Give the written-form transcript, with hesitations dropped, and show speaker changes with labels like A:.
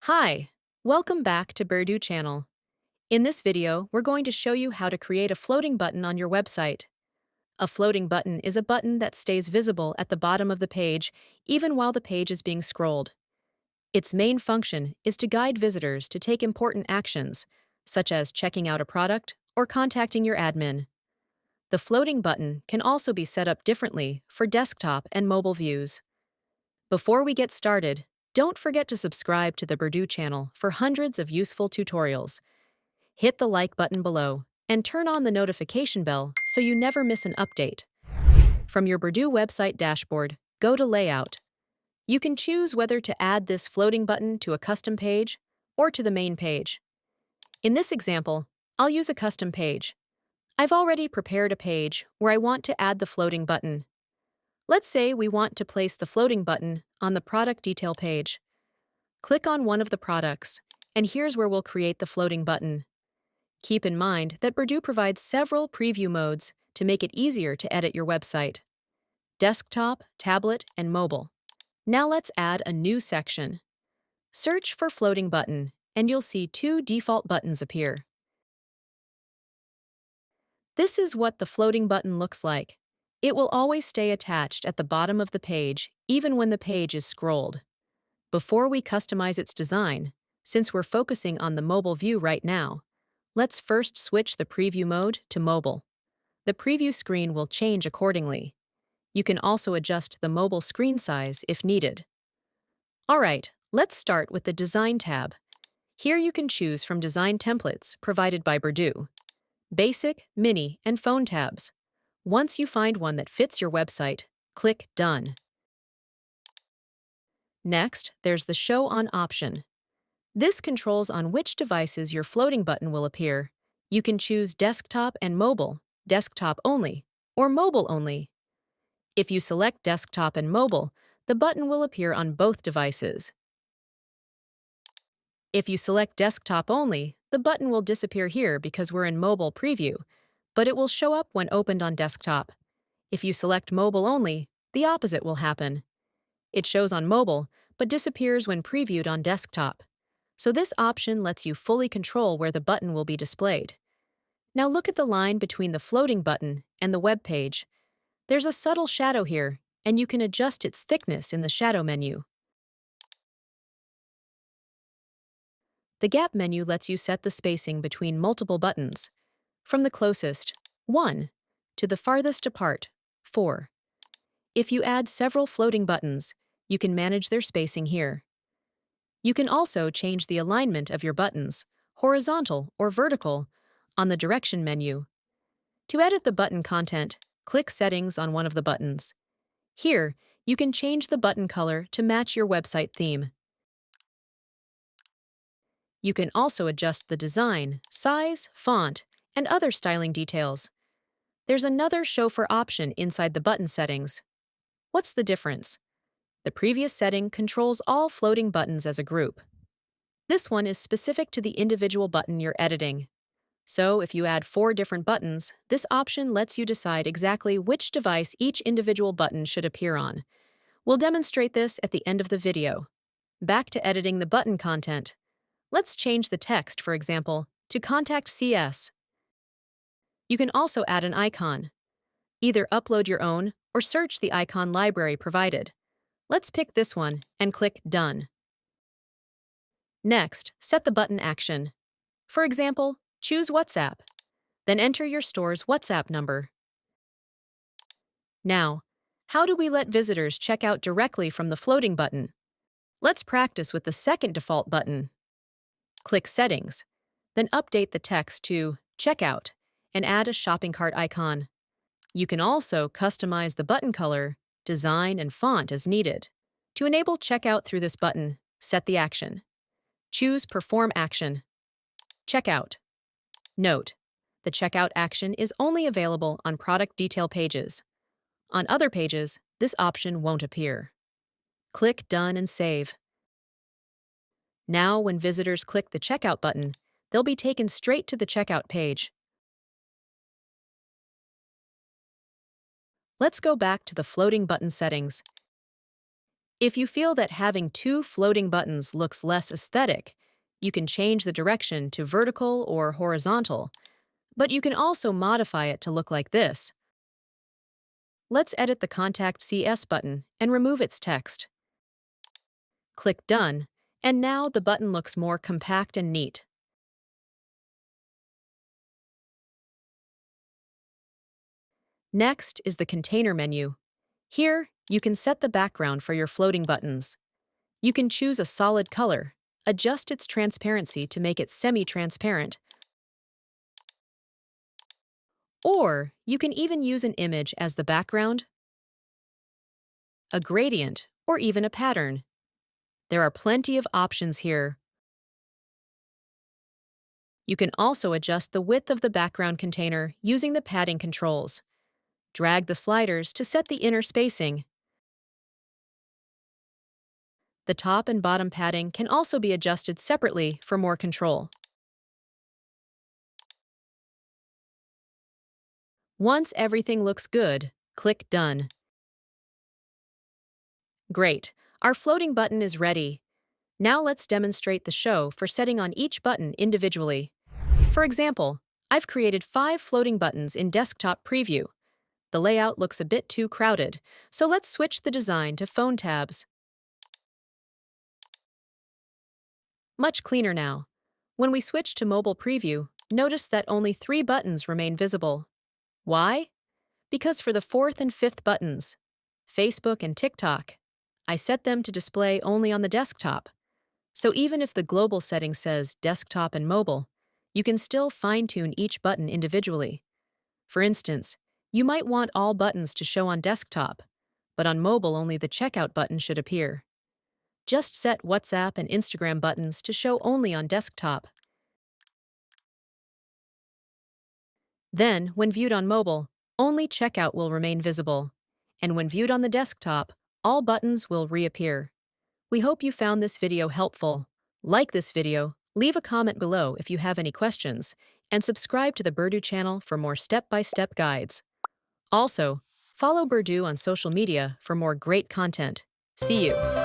A: Hi, welcome back to Burdu channel. In this video, we're going to show you how to create a floating button on your website. A floating button is a button that stays visible at the bottom of the page even while the page is being scrolled. Its main function is to guide visitors to take important actions, such as checking out a product or contacting your admin. The floating button can also be set up differently for desktop and mobile views. Before we get started, don't forget to subscribe to the Burdu channel for hundreds of useful tutorials. Hit the like button below and turn on the notification bell so you never miss an update. From your Burdu website dashboard, go to Layout. You can choose whether to add this floating button to a custom page or to the main page. In this example, I'll use a custom page. I've already prepared a page where I want to add the floating button. Let's say we want to place the floating button on the product detail page. Click on one of the products, and here's where we'll create the floating button. Keep in mind that Burdu provides several preview modes to make it easier to edit your website: desktop, tablet, and mobile. Now let's add a new section. Search for floating button, and you'll see two default buttons appear. This is what the floating button looks like. It will always stay attached at the bottom of the page, even when the page is scrolled. Before we customize its design, since we're focusing on the mobile view right now, let's first switch the preview mode to mobile. The preview screen will change accordingly. You can also adjust the mobile screen size if needed. Alright, let's start with the Design tab. Here you can choose from design templates provided by Burdu: Basic, Mini, and Phone tabs. Once you find one that fits your website, click Done. Next, there's the Show On option. This controls on which devices your floating button will appear. You can choose desktop and mobile, desktop only, or mobile only. If you select desktop and mobile, the button will appear on both devices. If you select desktop only, the button will disappear here because we're in mobile preview, but it will show up when opened on desktop. If you select mobile only, the opposite will happen. It shows on mobile, but disappears when previewed on desktop. So this option lets you fully control where the button will be displayed. Now look at the line between the floating button and the web page. There's a subtle shadow here, and you can adjust its thickness in the shadow menu. The gap menu lets you set the spacing between multiple buttons, from the closest, 1, to the farthest apart, 4. If you add several floating buttons, you can manage their spacing here. You can also change the alignment of your buttons, horizontal or vertical, on the Direction menu. To edit the button content, click Settings on one of the buttons. Here, you can change the button color to match your website theme. You can also adjust the design, size, font, and other styling details. There's another Show For option inside the button settings. What's the difference? The previous setting controls all floating buttons as a group. This one is specific to the individual button you're editing. So if you add 4 different buttons, this option lets you decide exactly which device each individual button should appear on. We'll demonstrate this at the end of the video. Back to editing the button content. Let's change the text, for example, to Contact CS. You can also add an icon. Either upload your own or search the icon library provided. Let's pick this one and click Done. Next, set the button action. For example, choose WhatsApp. Then enter your store's WhatsApp number. Now, how do we let visitors check out directly from the floating button? Let's practice with the second default button. Click Settings, then update the text to Checkout and add a shopping cart icon. You can also customize the button color, design, and font as needed. To enable checkout through this button, set the action. Choose Perform Action. Checkout. Note: the checkout action is only available on product detail pages. On other pages, this option won't appear. Click Done and save. Now, when visitors click the Checkout button, they'll be taken straight to the checkout page. Let's go back to the floating button settings. If you feel that having two floating buttons looks less aesthetic, you can change the direction to vertical or horizontal, but you can also modify it to look like this. Let's edit the Contact CS button and remove its text. Click Done, and now the button looks more compact and neat. Next is the Container menu. Here, you can set the background for your floating buttons. You can choose a solid color, adjust its transparency to make it semi-transparent, or you can even use an image as the background, a gradient, or even a pattern. There are plenty of options here. You can also adjust the width of the background container using the padding controls. Drag the sliders to set the inner spacing. The top and bottom padding can also be adjusted separately for more control. Once everything looks good, click Done. Great, our floating button is ready. Now let's demonstrate the show for setting on each button individually. For example, I've created 5 floating buttons in Desktop Preview. The layout looks a bit too crowded, so let's switch the design to phone tabs. Much cleaner now. When we switch to Mobile Preview, notice that only 3 buttons remain visible. Why? Because for the 4th and 5th buttons, Facebook and TikTok, I set them to display only on the desktop. So even if the global setting says Desktop and Mobile, you can still fine-tune each button individually. For instance, you might want all buttons to show on desktop, but on mobile only the checkout button should appear. Just set WhatsApp and Instagram buttons to show only on desktop. Then, when viewed on mobile, only checkout will remain visible, and when viewed on the desktop, all buttons will reappear. We hope you found this video helpful. Like this video, leave a comment below if you have any questions, and subscribe to the Burdu channel for more step-by-step guides. Also, follow Burdu on social media for more great content. See you!